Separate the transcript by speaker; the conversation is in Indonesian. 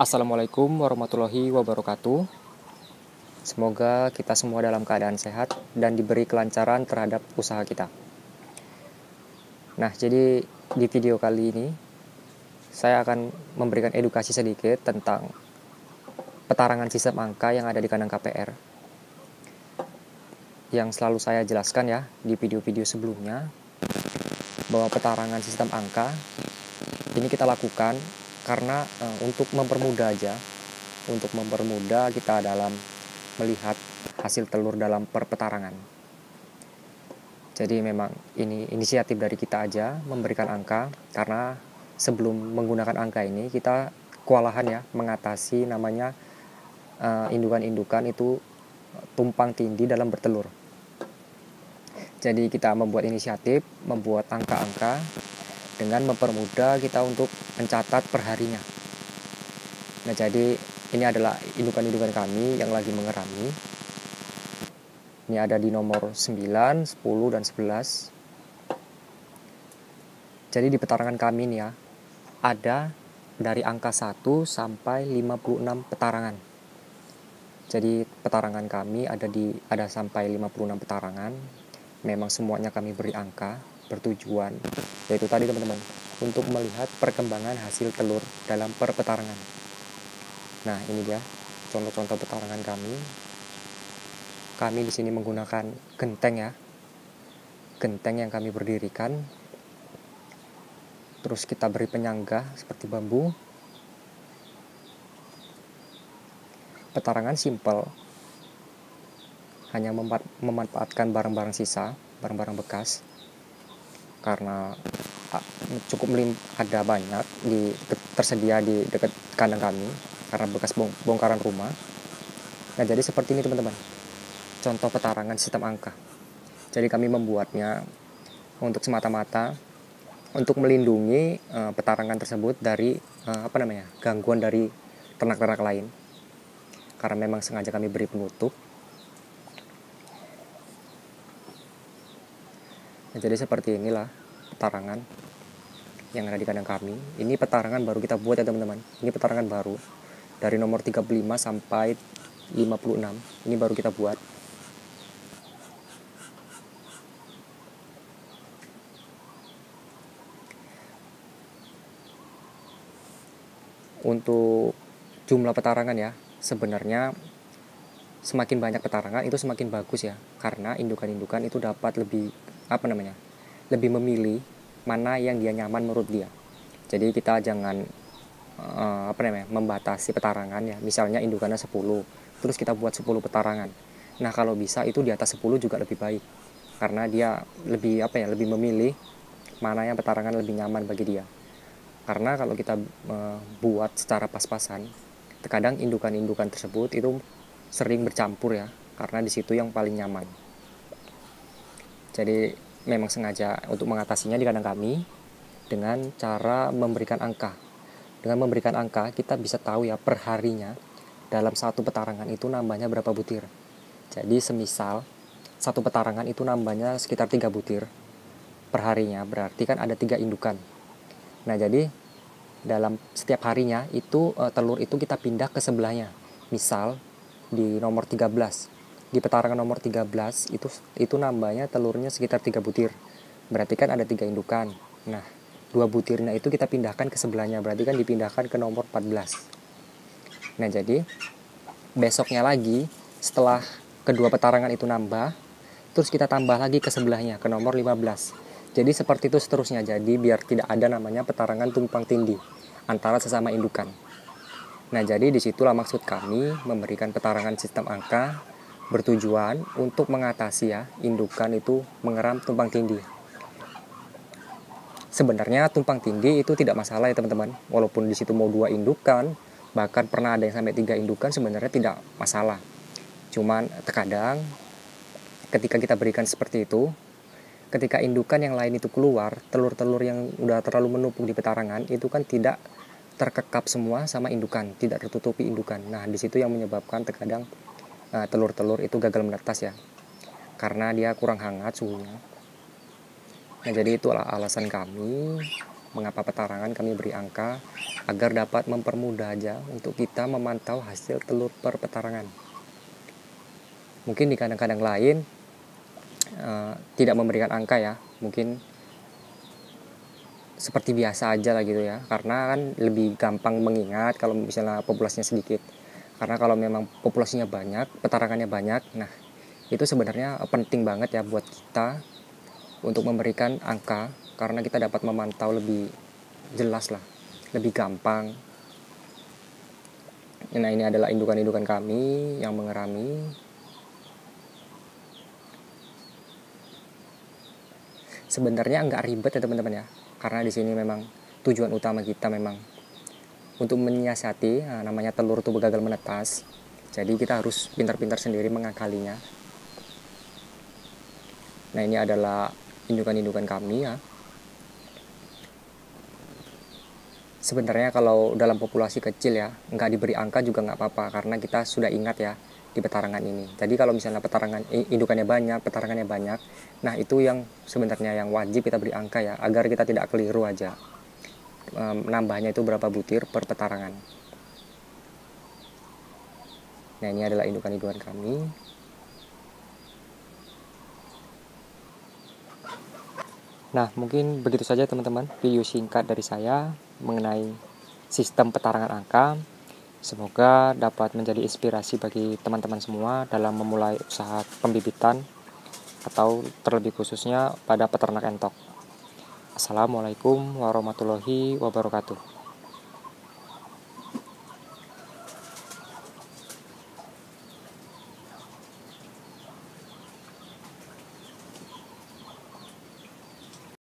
Speaker 1: Assalamualaikum warahmatullahi wabarakatuh. Semoga kita semua dalam keadaan sehat dan diberi kelancaran terhadap usaha kita. Nah, jadi di video kali ini saya akan memberikan edukasi sedikit tentang petarangan sistem angka yang ada di kandang KPR. Yang selalu saya jelaskan ya di video-video sebelumnya, bahwa petarangan sistem angka ini kita lakukan karena untuk mempermudah kita dalam melihat hasil telur dalam perpetarangan. Jadi memang ini inisiatif dari kita aja memberikan angka, karena sebelum menggunakan angka ini kita kewalahan ya mengatasi namanya indukan-indukan itu tumpang tindih dalam bertelur. Jadi kita membuat inisiatif, membuat angka-angka dengan mempermudah kita untuk mencatat perharinya. Nah, jadi ini adalah indukan-indukan kami yang lagi mengerami. Ini ada di nomor 9, 10, dan 11. Jadi di petarangan kami ini ya, ada dari angka 1 sampai 56 petarangan. Jadi petarangan kami ada sampai 56 petarangan. Memang semuanya kami beri angka, bertujuan yaitu tadi teman-teman, untuk melihat perkembangan hasil telur dalam perpetarangan. Nah, ini dia contoh-contoh petarangan kami. Kami di sini menggunakan genteng ya. Genteng yang kami berdirikan. Terus kita beri penyangga seperti bambu. Petarangan simple. Hanya memanfaatkan barang-barang sisa, barang-barang bekas. Karena cukup ada banyak tersedia di dekat kandang kami karena bekas bongkaran rumah. Nah, jadi seperti ini teman-teman, contoh petarangan sistem angka. Jadi kami membuatnya untuk semata-mata untuk melindungi petarangan tersebut dari gangguan dari ternak-ternak lain. Karena memang sengaja kami beri penutup. Nah, jadi seperti inilah petarangan yang ada di kandang kami. Ini petarangan baru kita buat ya teman-teman. Ini petarangan baru dari nomor 35 sampai 56. Ini baru kita buat. Untuk jumlah petarangan ya, sebenarnya semakin banyak petarangan itu semakin bagus ya, karena indukan-indukan itu dapat lebih memilih mana yang dia nyaman menurut dia. Jadi kita jangan membatasi petarangan ya. Misalnya indukannya 10, terus kita buat 10 petarangan. Nah, kalau bisa itu di atas 10 juga lebih baik. Karena dia lebih memilih mana yang petarangan lebih nyaman bagi dia. Karena kalau kita buat secara pas-pasan, terkadang indukan-indukan tersebut itu sering bercampur ya, karena di situ yang paling nyaman. Jadi memang sengaja untuk mengatasinya di kandang kami dengan cara memberikan angka. Dengan memberikan angka kita bisa tahu ya perharinya dalam satu petarangan itu nambahnya berapa butir. Jadi semisal satu petarangan itu nambahnya sekitar 3 butir perharinya, berarti kan ada 3 indukan. Nah, jadi dalam setiap harinya itu telur itu kita pindah ke sebelahnya. Misal di nomor 13, di petarangan nomor 13 itu nambahnya telurnya sekitar 3 butir. Berarti kan ada 3 indukan. Nah, 2 butirnya itu kita pindahkan ke sebelahnya, berarti kan dipindahkan ke nomor 14. Nah, jadi besoknya lagi setelah kedua petarangan itu nambah, terus kita tambah lagi ke sebelahnya ke nomor 15. Jadi seperti itu seterusnya. Jadi biar tidak ada namanya petarangan tumpang tindih antara sesama indukan. Nah, jadi disitulah maksud kami memberikan petarangan sistem angka, bertujuan untuk mengatasi ya indukan itu mengeram tumpang tindih. Sebenarnya tumpang tindih itu tidak masalah ya teman-teman. Walaupun di situ mau 2 indukan, bahkan pernah ada yang sampai 3 indukan, sebenarnya tidak masalah. Cuman terkadang ketika kita berikan seperti itu, ketika indukan yang lain itu keluar, telur-telur yang udah terlalu menumpuk di petarangan itu kan tidak terkekap semua sama indukan, tidak tertutupi indukan. Nah, di situ yang menyebabkan terkadang telur-telur itu gagal menetas ya, karena dia kurang hangat suhunya. Nah, jadi itulah alasan kami Mengapa petarangan kami beri angka? Agar dapat mempermudah aja untuk kita memantau hasil telur per petarangan. Mungkin di kandang-kandang lain tidak memberikan angka ya, mungkin seperti biasa aja lah gitu ya, karena kan lebih gampang mengingat kalau misalnya populasinya sedikit. Karena kalau memang populasinya banyak, petarangannya banyak, nah itu sebenarnya penting banget ya buat kita untuk memberikan angka, karena kita dapat memantau lebih jelas lah, lebih gampang. Nah, ini adalah indukan-indukan kami yang mengerami. Sebenarnya nggak ribet ya teman-teman ya, karena di sini memang tujuan utama kita memang untuk menyiasati, namanya telur itu gagal menetas. Jadi kita harus pintar-pintar sendiri mengakalinya. Nah, ini adalah indukan-indukan kami ya. Sebenarnya kalau dalam populasi kecil ya, nggak diberi angka juga nggak apa-apa, karena kita sudah ingat ya di petarangan ini. Jadi kalau misalnya indukannya banyak, petarangannya banyak, nah itu yang sebenarnya yang wajib kita beri angka ya, agar kita tidak keliru aja. Nambahnya itu berapa butir per petarangan. Nah, ini adalah indukan-indukan kami. Nah, mungkin begitu saja teman-teman video singkat dari saya mengenai sistem petarangan angka. Semoga dapat menjadi inspirasi bagi teman-teman semua dalam memulai usaha pembibitan atau terlebih khususnya pada peternak entok. Assalamualaikum warahmatullahi wabarakatuh.